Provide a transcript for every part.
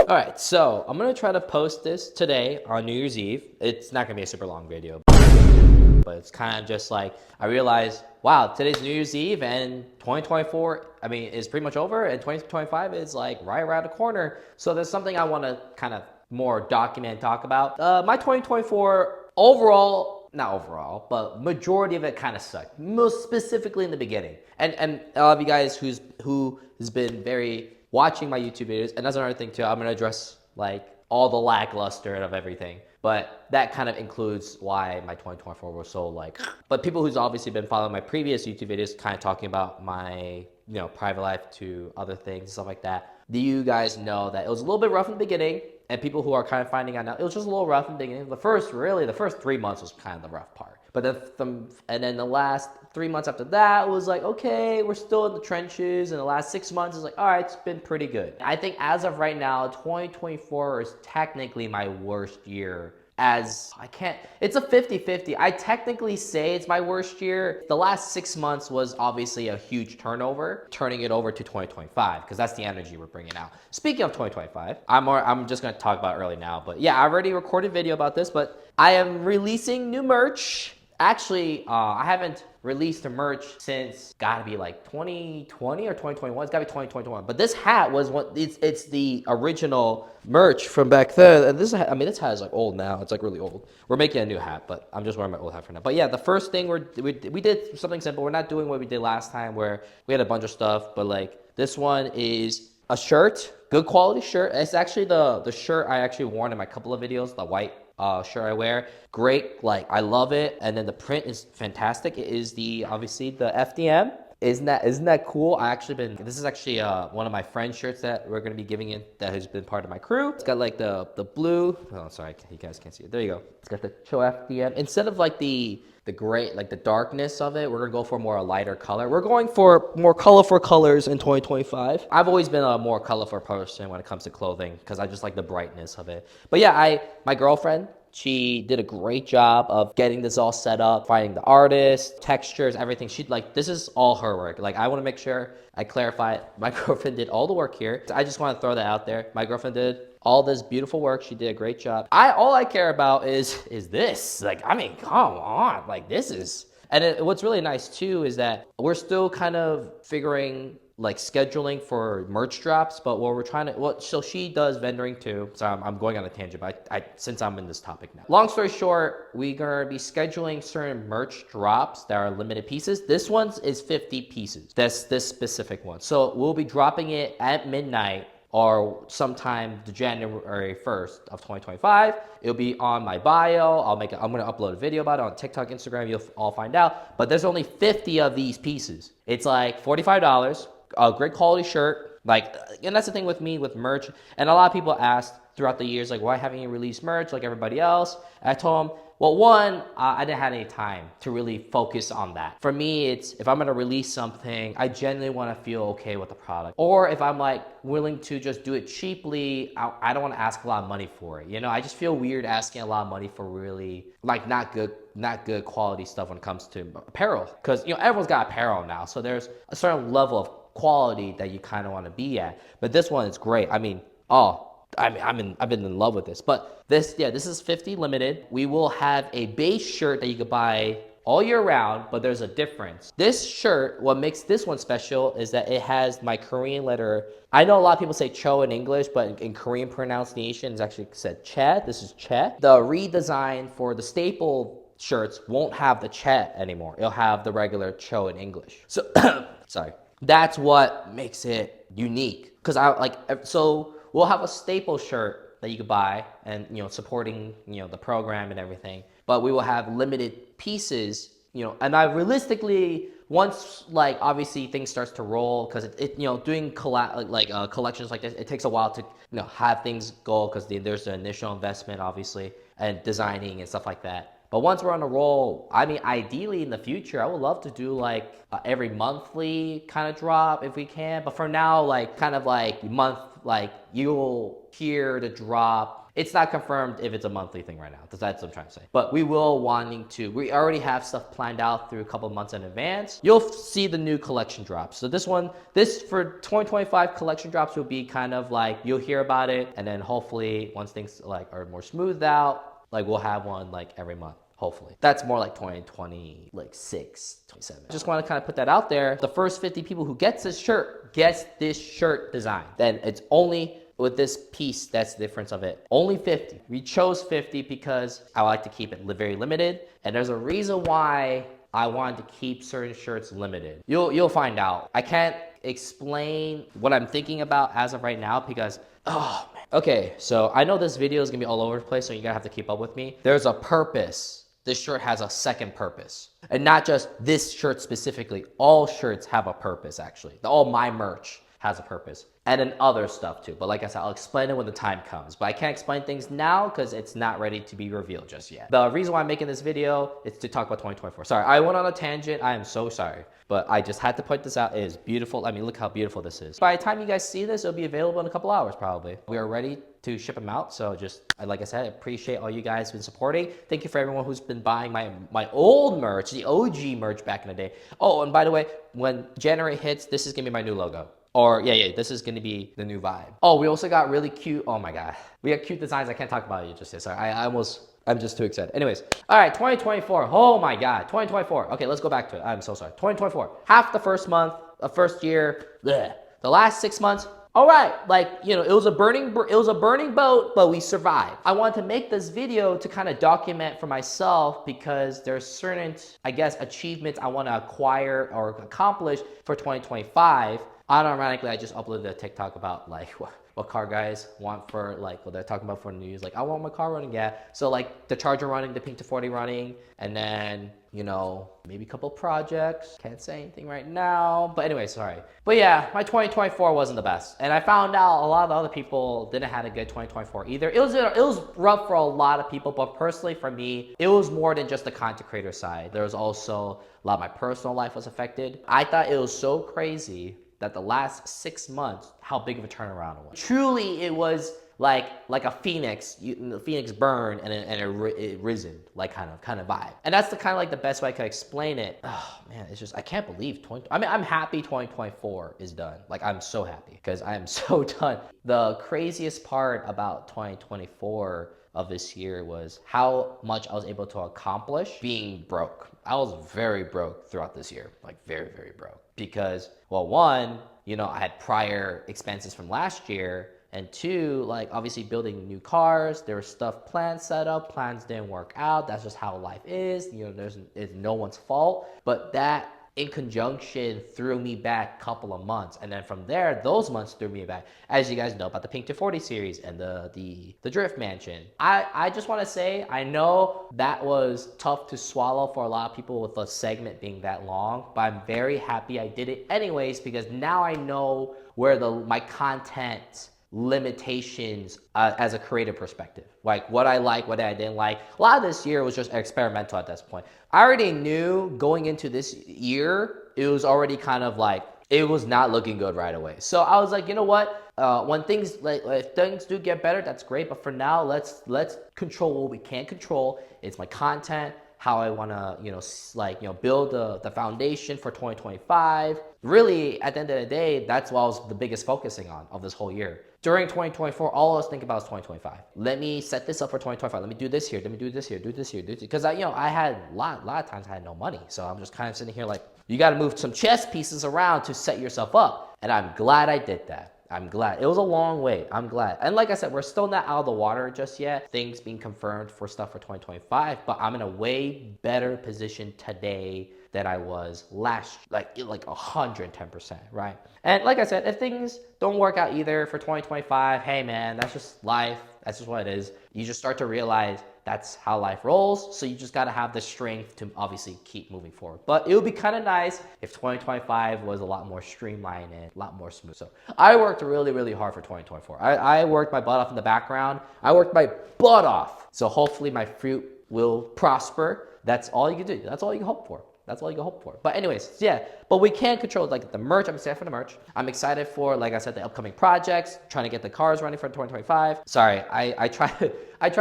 All right, so I'm gonna try to post this today on New Year's Eve. It's not gonna be a super long video, but it's kind of just like I realized, wow, today's New Year's Eve and 2024, is pretty much over, and 2025 is like right around the corner. So there's something I want to kind of more document and talk about. My 2024 overall, not overall, but majority of it kind of sucked. Most specifically in the beginning, and a lot of you guys who has been very watching my YouTube videos, and that's another thing too. I'm gonna address like all the lackluster of everything. But that kind of includes why my 2024 was so like, but people who's obviously been following my previous YouTube videos, kind of talking about my, private life to other things, stuff like that. Do you guys know that it was a little bit rough in the beginning? And people who are kind of finding out now, it was just a little rough in the beginning. The first 3 months was kind of the rough part. But then the last 3 months after that was like, okay, we're still in the trenches. And the last 6 months is like, all right, it's been pretty good. I think as of right now, 2024 is technically my worst year. It's a 50-50. I technically say it's my worst year. The last 6 months was obviously a huge turnover, turning it over to 2025, because that's the energy we're bringing out. Speaking of 2025, I'm just gonna talk about it early now, but yeah, I already recorded a video about this, but I am releasing new merch. Actually, I haven't released a merch since gotta be like 2020 or 2021. It's gotta be 2021. But this hat was it's the original merch from back then. And this hat is like old now. It's like really old. We're making a new hat, but I'm just wearing my old hat for now. But yeah, the first thing we did something simple. We're not doing what we did last time where we had a bunch of stuff, but like this one is a shirt, good quality shirt. It's actually the shirt I actually worn in my couple of videos, the white shirt I wear. Great, like I love it, and then the print is fantastic. It is obviously the FDM. Isn't that cool? This is actually one of my friend's shirts that we're gonna be giving in, that has been part of my crew. It's got like the blue. Oh, sorry, you guys can't see it. There you go. It's got the Cho FDM instead of like the gray, like the darkness of it. We're gonna go for more a lighter color. We're going for more colorful colors in 2025. I've always been a more colorful person when it comes to clothing because I just like the brightness of it. But yeah, my girlfriend, she did a great job of getting this all set up, finding the artist, textures, everything. This is all her work. Like, I want to make sure I clarify it. My girlfriend did all the work here. I just want to throw that out there. My girlfriend did all this beautiful work. She did a great job. All I care about is this. Like, come on. Like, this is... And what's really nice too is that we're still kind of figuring like scheduling for merch drops, but what we're trying to, so she does vendoring too. So I'm going on a tangent, but since I'm in this topic now. Long story short, we're gonna be scheduling certain merch drops that are limited pieces. This one's is 50 pieces. That's this specific one. So we'll be dropping it at midnight or sometime January 1st of 2025. It'll be on my bio. I'm gonna upload a video about it on TikTok, Instagram. You'll all find out. But there's only 50 of these pieces. It's like $45. A great quality shirt. Like, and that's the thing with me with merch. And a lot of people asked throughout the years, like, why haven't you released merch like everybody else? And I told them, well, one, I didn't have any time to really focus on that. For me, it's if I'm gonna release something, I genuinely wanna feel okay with the product. Or if I'm like willing to just do it cheaply, I don't wanna ask a lot of money for it. I just feel weird asking a lot of money for really like not good quality stuff when it comes to apparel. Because everyone's got apparel now, so there's a certain level of quality that you kind of want to be at. But this one is great. I've been in love with this. But this is 50 limited. We will have a base shirt that you could buy all year round, but there's a difference. This shirt, what makes this one special is that it has my Korean letter. I know a lot of people say Cho in English, but in Korean pronunciation, it's actually said Che. This is Che. The redesign for the staple shirts won't have the Che anymore. It'll have the regular Cho in English. So, sorry. That's what makes it unique. So we'll have a staple shirt that you could buy and, supporting, the program and everything. But we will have limited pieces, and I realistically, once like obviously things starts to roll, because doing collections like this, it takes a while to, have things go because there's the initial investment obviously and designing and stuff like that. But once we're on a roll, ideally in the future, I would love to do like every monthly kind of drop if we can. But for now, like kind of like month, like you'll hear the drop It's not confirmed if it's a monthly thing right now. That's what I'm trying to say. But we we already have stuff planned out through a couple of months in advance. You'll see the new collection drops. So this for 2025 collection drops will be kind of like, you'll hear about it. And then hopefully once things like are more smoothed out, like we'll have one like every month. Hopefully. That's more like 2026, 27. Just want to kind of put that out there. The first 50 people who gets this shirt design. Then it's only with this piece, that's the difference of it. Only 50. We chose 50 because I like to keep it very limited. And there's a reason why I wanted to keep certain shirts limited. You'll find out. I can't explain what I'm thinking about as of right now because, oh man. Okay, so I know this video is gonna be all over the place, so you're gonna have to keep up with me. There's a purpose. This shirt has a second purpose. And not just this shirt specifically. All shirts have a purpose, actually. All my merch has a purpose. And then other stuff too. But like I said, I'll explain it when the time comes. But I can't explain things now because it's not ready to be revealed just yet. The reason why I'm making this video is to talk about 2024. Sorry, I went on a tangent. I am so sorry. But I just had to point this out. It is beautiful. I mean, look how beautiful this is. By the time you guys see this, it'll be available in a couple hours probably. We are ready to ship them out. So just, like I said, I appreciate all you guys been supporting. Thank you for everyone who's been buying my old merch, the OG merch back in the day. Oh, and by the way, when January hits, this is gonna be my new logo. Or yeah, this is gonna be the new vibe. Oh, we also got really cute, oh my God. We got cute designs. I can't talk about it just yet. Sorry, I'm just too excited. Anyways, all right, 2024. Oh my God, 2024. Okay, let's go back to it. I'm so sorry. 2024. Half the first month, the first year, bleh. The last 6 months, all right, like, you know, it was a burning boat, but we survived. I wanted to make this video to kind of document for myself because there's certain, I guess, achievements I want to acquire or accomplish for 2025. Automatically, I just uploaded a TikTok about like what car guys want for like what they're talking about for the news. Like, I want my car running, yeah. So like the Charger running, the Pink 240 running, and then, you know, maybe a couple projects. Can't say anything right now. But anyway, sorry. But yeah, my 2024 wasn't the best. And I found out a lot of other people didn't have a good 2024 either. It was rough for a lot of people, but personally for me, it was more than just the content creator side. There was also a lot of my personal life was affected. I thought it was so crazy that the last 6 months, how big of a turnaround it was. Truly, it was like a phoenix. The phoenix burned and it risen, like kind of vibe. And that's the kind of like the best way I could explain it. Oh man, it's just, I can't believe I'm happy 2024 is done. Like, I'm so happy because I am so done. The craziest part about 2024 of this year was how much I was able to accomplish being broke. I was very broke throughout this year, like very, very broke. Because, well, one, you know, I had prior expenses from last year, and two, like obviously building new cars, there was stuff plans set up, plans didn't work out. That's just how life is. You know, it's no one's fault. But that in conjunction threw me back a couple of months. And then from there, those months threw me back. As you guys know about the Pink 240 series and the Drift Mansion. I just want to say, I know that was tough to swallow for a lot of people with a segment being that long, but I'm very happy I did it anyways because now I know where my content limitations as a creative perspective, like what I like, what I didn't like. A lot of this year was just experimental at this point. I already knew going into this year, it was already kind of like, it was not looking good right away. So I was like, you know what? When things if things do get better, that's great. But for now, let's control what we can't control. It's my content, how I want to, build the foundation for 2025. Really, at the end of the day, that's what I was the biggest focusing on of this whole year. During 2024, all I was thinking about was 2025. Let me set this up for 2025. Let me do this here. Let me do this here. Do this here. Do this. Because I had a lot of times I had no money. So I'm just kind of sitting here like, you got to move some chess pieces around to set yourself up. And I'm glad I did that. I'm glad. It was a long wait. I'm glad. And like I said, we're still not out of the water just yet. Things being confirmed for stuff for 2025, but I'm in a way better position today than I was last, like 110%, right? And like I said, if things don't work out either for 2025, hey man, that's just life. That's just what it is. You just start to realize that's how life rolls. So you just got to have the strength to obviously keep moving forward. But it would be kind of nice if 2025 was a lot more streamlined and a lot more smooth. So I worked really, really hard for 2024. I worked my butt off in the background. I worked my butt off. So hopefully my fruit will prosper. That's all you can do. That's all you can hope for. That's all you can hope for. But anyways, yeah. But we can control like the merch. I'm excited for the merch. I'm excited for, like I said, the upcoming projects. Trying to get the cars running for 2025. Sorry, I try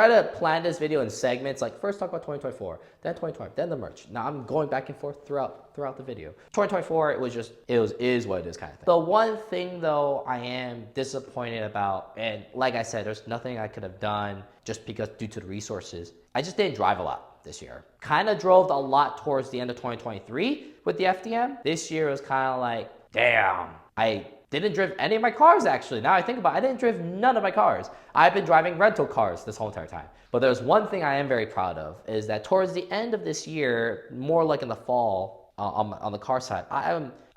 to plan this video in segments. Like first talk about 2024, then 2025, then the merch. Now I'm going back and forth throughout the video. 2024, is what it is kind of thing. The one thing though I am disappointed about, and like I said, there's nothing I could have done just because due to the resources. I just didn't drive a lot this year. Kind of drove a lot towards the end of 2023 with the FDM. This year was kind of like, damn, I didn't drive any of my cars actually. Now I think about it, I didn't drive none of my cars. I've been driving rental cars this whole entire time. But there's one thing I am very proud of is that towards the end of this year, more like in the fall on the car side,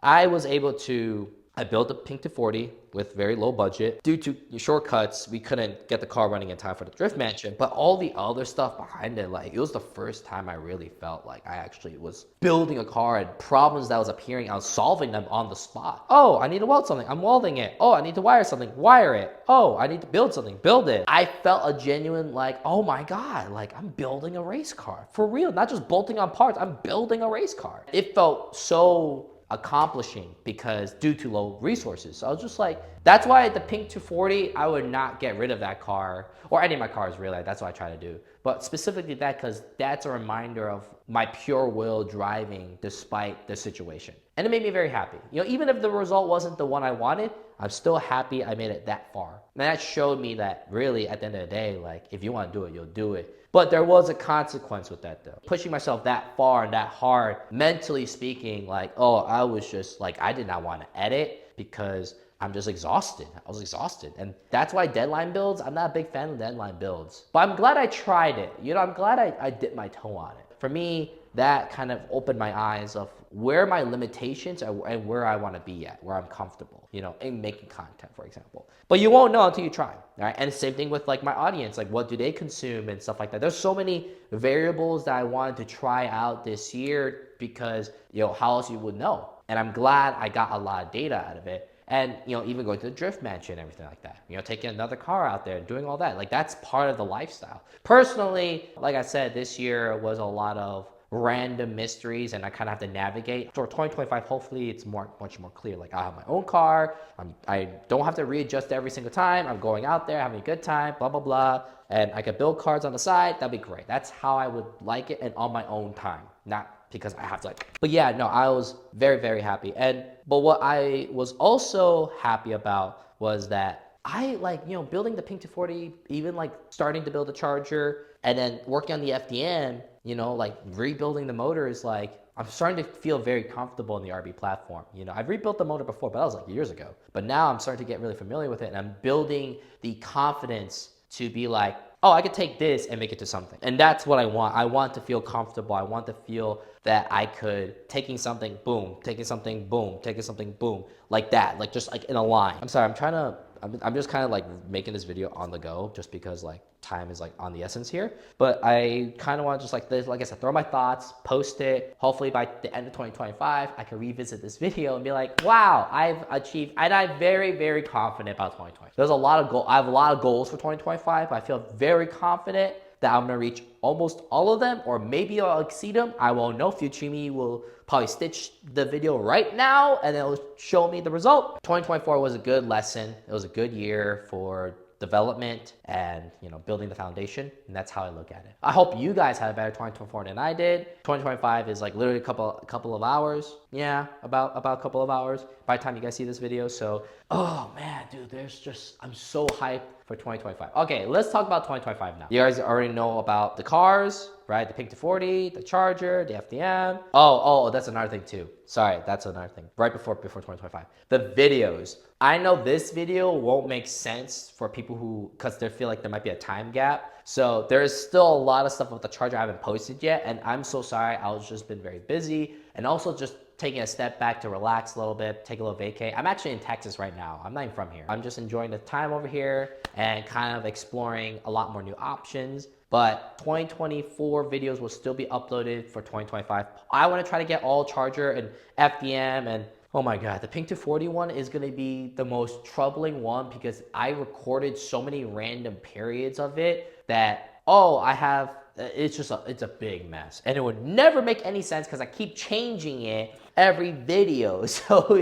I was able to, I built a Pink 240 with very low budget. Due to shortcuts, we couldn't get the car running in time for the Drift Mansion, but all the other stuff behind it, like it was the first time I really felt like I actually was building a car and problems that was appearing, I was solving them on the spot. Oh, I need to weld something, I'm welding it. Oh, I need to wire something, wire it. Oh, I need to build something, build it. I felt a genuine like, oh my God, like I'm building a race car. For real, not just bolting on parts, I'm building a race car. It felt so accomplishing because due to low resources. So I was just like, that's why the Pink 240, I would not get rid of that car or any of my cars really. That's what I try to do. But specifically that because that's a reminder of my pure will driving despite the situation. And it made me very happy. You know, even if the result wasn't the one I wanted, I'm still happy I made it that far. And that showed me that really at the end of the day, like if you want to do it, you'll do it. But there was a consequence with that though. Pushing myself that far and that hard, mentally speaking, like, oh, I was just like, I did not want to edit because I'm just exhausted. I was exhausted. And that's why deadline builds, I'm not a big fan of deadline builds. But I'm glad I tried it. You know, I'm glad I dipped my toe on it. For me, that kind of opened my eyes of where my limitations are and where I want to be at, where I'm comfortable, you know, in making content, for example. But you won't know until you try, right? And the same thing with like my audience, like what do they consume and stuff like that. There's so many variables that I wanted to try out this year because, you know, how else you would know? And I'm glad I got a lot of data out of it. And, you know, even going to the Drift Mansion and everything like that, you know, taking another car out there and doing all that, like that's part of the lifestyle. Personally, like I said, this year was a lot of random mysteries and I kind of have to navigate. For 2025, hopefully it's much more clear. Like I have my own car. I don't have to readjust every single time. I'm going out there, having a good time, blah, blah, blah. And I could build cars on the side. That'd be great. That's how I would like it and on my own time, not because I have to like, but yeah, no, I was very, very happy. But what I was also happy about was that I like, you know, building the Pink 240, even like starting to build a charger and then working on the FDM, you know, like rebuilding the motor is like, I'm starting to feel very comfortable in the RB platform. You know, I've rebuilt the motor before, but that was like years ago. But now I'm starting to get really familiar with it and I'm building the confidence to be like, oh, I could take this and make it to something. And that's what I want. I want to feel comfortable. I want to feel that I could taking something, boom, taking something, boom, taking something, boom, like that, like just like in a line. I'm sorry, I'm just kind of like making this video on the go just because like time is like on the essence here. But I kind of want to just like this, like I said, throw my thoughts, post it. Hopefully by the end of 2025, I can revisit this video and be like, wow, I've achieved, and I'm very, very confident about 2020. I have a lot of goals for 2025, but I feel very confident that I'm gonna reach almost all of them, or maybe I'll exceed them. I won't know. Futurimi will probably stitch the video right now and it'll show me the result. 2024 was a good lesson. It was a good year for development and, you know, building the foundation, and that's how I look at it. I hope you guys had a better 2024 than I did. 2025 is like literally a couple of hours. Yeah, about a couple of hours by the time you guys see this video. So, oh man, dude, I'm so hyped for 2025. Okay, let's talk about 2025 now. You guys already know about the cars, right? The Pink 240, the Charger, the FDM. Oh, that's another thing too. Sorry, that's another thing. Right before 2025. The videos. I know this video won't make sense for people because they feel like there might be a time gap. So there is still a lot of stuff with the Charger I haven't posted yet. And I'm so sorry, I was just been very busy. And also just taking a step back to relax a little bit, take a little vacay. I'm actually in Texas right now. I'm not even from here. I'm just enjoying the time over here and kind of exploring a lot more new options. But 2024 videos will still be uploaded for 2025. I want to try to get all Charger and FDM and oh my God, the Pink 240 one is going to be the most troubling one because I recorded so many random periods of it that, oh, I have it's a big mess, and it would never make any sense because I keep changing it every video. So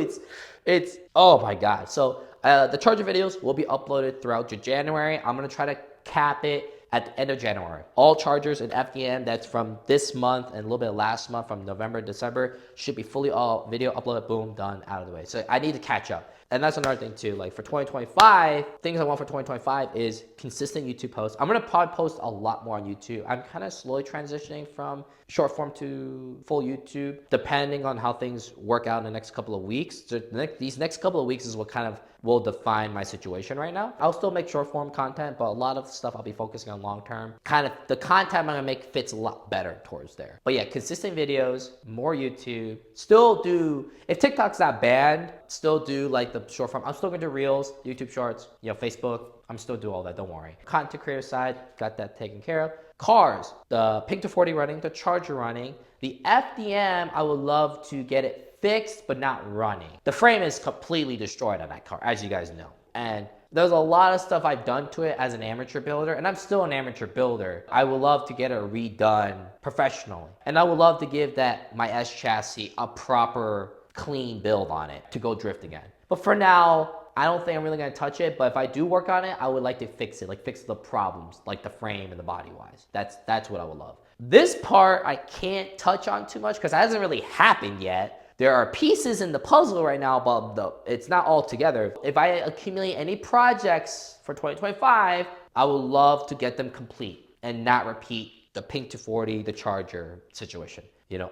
it's oh my god. So the charger videos will be uploaded throughout January. I'm gonna try to cap it at the end of January. All chargers and FDM that's from this month and a little bit of last month from November, December should be fully all video uploaded, boom, done, out of the way. So I need to catch up. And that's another thing too. Like for 2025, things I want for 2025 is consistent YouTube posts. I'm gonna probably post a lot more on YouTube. I'm kind of slowly transitioning from short form to full YouTube, depending on how things work out in the next couple of weeks. So these next couple of weeks is what kind of will define my situation right now. I'll still make short form content, but a lot of stuff I'll be focusing on long term. Kind of the content I'm gonna make fits a lot better towards there. But yeah, consistent videos, more YouTube. Still do, if TikTok's not banned, still do like the short form. I'm still gonna do Reels, YouTube Shorts, Facebook. I'm still do all that, don't worry. Content creator side, got that taken care of. Cars, the Pink 240 running, the Charger running. The FDM, I would love to get it fixed, but not running. The frame is completely destroyed on that car, as you guys know. And there's a lot of stuff I've done to it as an amateur builder, and I'm still an amateur builder. I would love to get it redone professionally. And I would love to give my S chassis a proper clean build on it to go drift again. But for now, I don't think I'm really gonna touch it, but if I do work on it, I would like to fix it, like fix the problems, like the frame and the body wise. That's what I would love. This part I can't touch on too much because it hasn't really happened yet. There are pieces in the puzzle right now, but it's not all together. If I accumulate any projects for 2025, I would love to get them complete and not repeat the Pink 240, the Charger situation.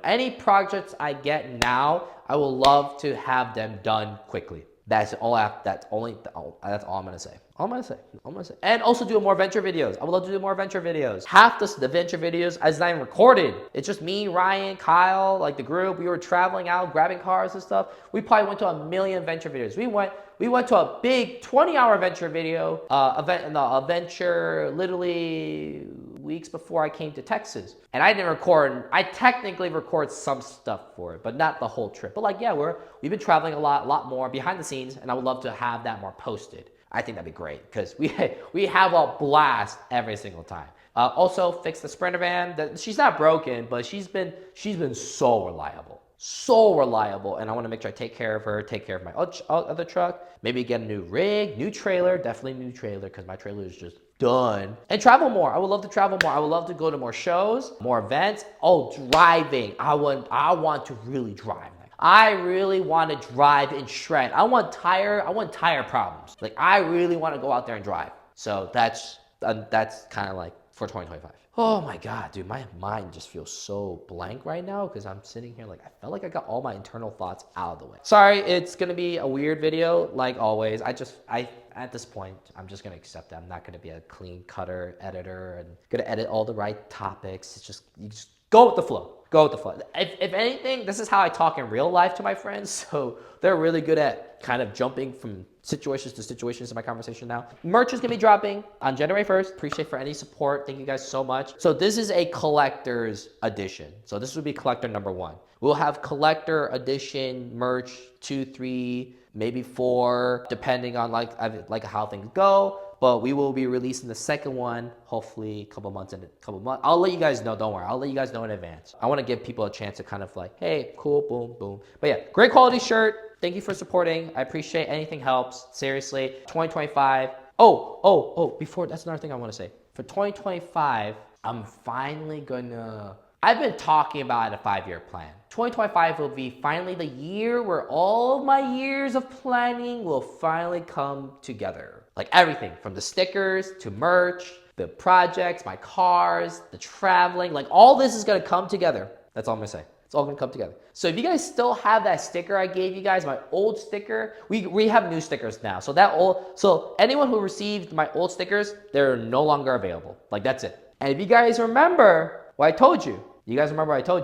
Any projects I get now, I would love to have them done quickly. That's all I'm gonna say. And also do more venture videos. I would love to do more venture videos. Half the venture videos is not even recorded. It's just me, Ryan, Kyle, like the group. We were traveling out, grabbing cars and stuff. We probably went to 1 million venture videos. We went to a big 20-hour venture video venture literally weeks before I came to Texas. And I technically record some stuff for it, but not the whole trip. But we've been traveling a lot more behind the scenes, and I would love to have that more posted. I think that'd be great because we have a blast every single time. Also, fix the Sprinter van. She's not broken, but she's been so reliable, and I want to make sure I take care of her, take care of my other truck. Maybe get a new rig, new trailer, definitely new trailer because my trailer is just done. And travel more. I would love to travel more. I would love to go to more shows, more events. Oh, driving. I want to really drive. I really want to drive and shred. I want tire problems. Like I really want to go out there and drive. So that's kind of like for 2025. Oh my God, dude, my mind just feels so blank right now because I'm sitting here like I felt like I got all my internal thoughts out of the way. Sorry, it's gonna be a weird video like always. At this point, I'm just gonna accept that. I'm not gonna be a clean cutter editor and gonna edit all the right topics. You just go with the flow. If anything, this is how I talk in real life to my friends. So they're really good at kind of jumping from situations to situations in my conversation now. Merch is gonna be dropping on January 1st. Appreciate for any support. Thank you guys so much. So this is a collector's edition. So this would be collector number 1. We'll have collector edition merch 2, 3, maybe 4, depending on like how things go. But we will be releasing the second one, hopefully a couple months. I'll let you guys know, don't worry. I'll let you guys know in advance. I want to give people a chance to kind of like, hey, cool, boom, boom. But yeah, great quality shirt. Thank you for supporting. I appreciate anything helps. Seriously, 2025. Before, that's another thing I want to say. For 2025, I'm finally I've been talking about a 5-year plan. 2025 will be finally the year where all of my years of planning will finally come together. Like everything from the stickers to merch, the projects, my cars, the traveling, like all this is gonna come together. That's all I'm gonna say. It's all gonna come together. So if you guys still have that sticker I gave you guys, my old sticker, we have new stickers now. So anyone who received my old stickers, they're no longer available. Like that's it. And if you guys remember what I told you,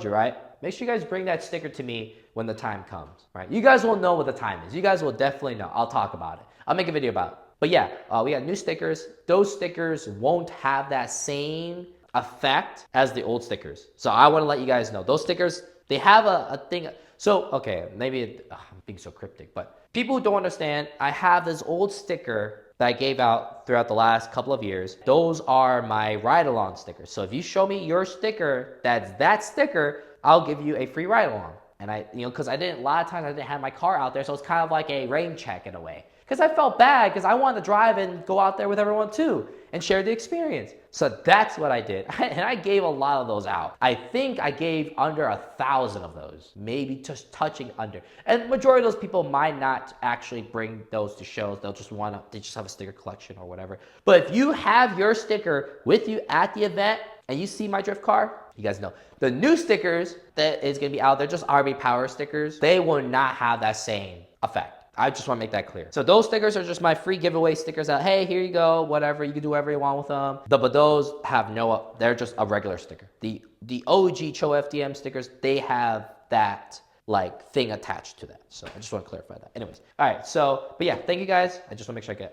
right? Make sure you guys bring that sticker to me when the time comes, right? You guys will know what the time is. You guys will definitely know. I'll talk about it. I'll make a video about it. But yeah, we got new stickers. Those stickers won't have that same effect as the old stickers. So I want to let you guys know. Those stickers, they have a thing. So, okay, maybe I'm being so cryptic, but people who don't understand, I have this old sticker that I gave out throughout the last couple of years, those are my ride-along stickers. So if you show me your sticker that's that sticker, I'll give you a free ride-along. And because a lot of times I didn't have my car out there, so it's kind of like a rain check in a way. Because I felt bad because I wanted to drive and go out there with everyone too and share the experience. So that's what I did. And I gave a lot of those out. I think I gave under 1,000 of those, maybe just touching under. And majority of those people might not actually bring those to shows. They just have a sticker collection or whatever. But if you have your sticker with you at the event and you see my drift car, you guys know the new stickers that is going to be out there, just RB Power stickers, they will not have that same effect. I just want to make that clear. So those stickers are just my free giveaway stickers that, hey, here you go, whatever, you can do whatever you want with them. But those have they're just a regular sticker. The OG Cho FDM stickers, they have that like thing attached to that. So I just want to clarify that. Anyways, all right. So, but yeah, thank you guys. I just want to make sure I get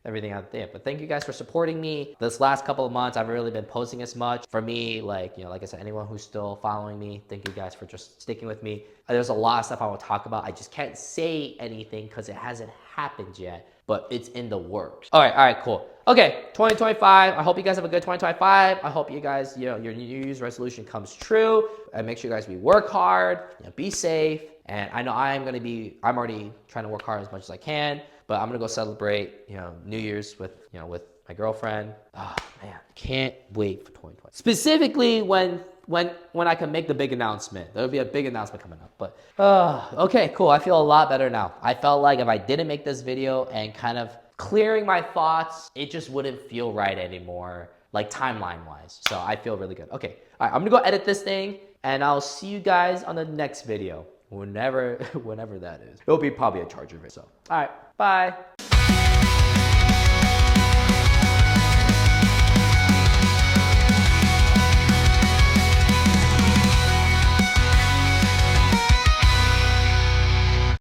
everything out there. But thank you guys for supporting me. This last couple of months, I've really been posting as much. For me, like I said, anyone who's still following me, thank you guys for just sticking with me. There's a lot of stuff I want to talk about. I just can't say anything because it hasn't happened yet, but it's in the works. All right, cool. Okay, 2025. I hope you guys have a good 2025. I hope you guys, your New Year's resolution comes true. And make sure you guys work hard, be safe. And I know I'm already trying to work hard as much as I can, but I'm gonna go celebrate, New Year's with my girlfriend. Oh man, can't wait for 2020. Specifically when I can make the big announcement. There'll be a big announcement coming up. But okay, cool. I feel a lot better now. I felt like if I didn't make this video and kind of clearing my thoughts, it just wouldn't feel right anymore, like timeline wise. So I feel really good. Okay, all right, I'm gonna go edit this thing and I'll see you guys on the next video. Whenever that is. It'll be probably a Charger video. So, all right, bye.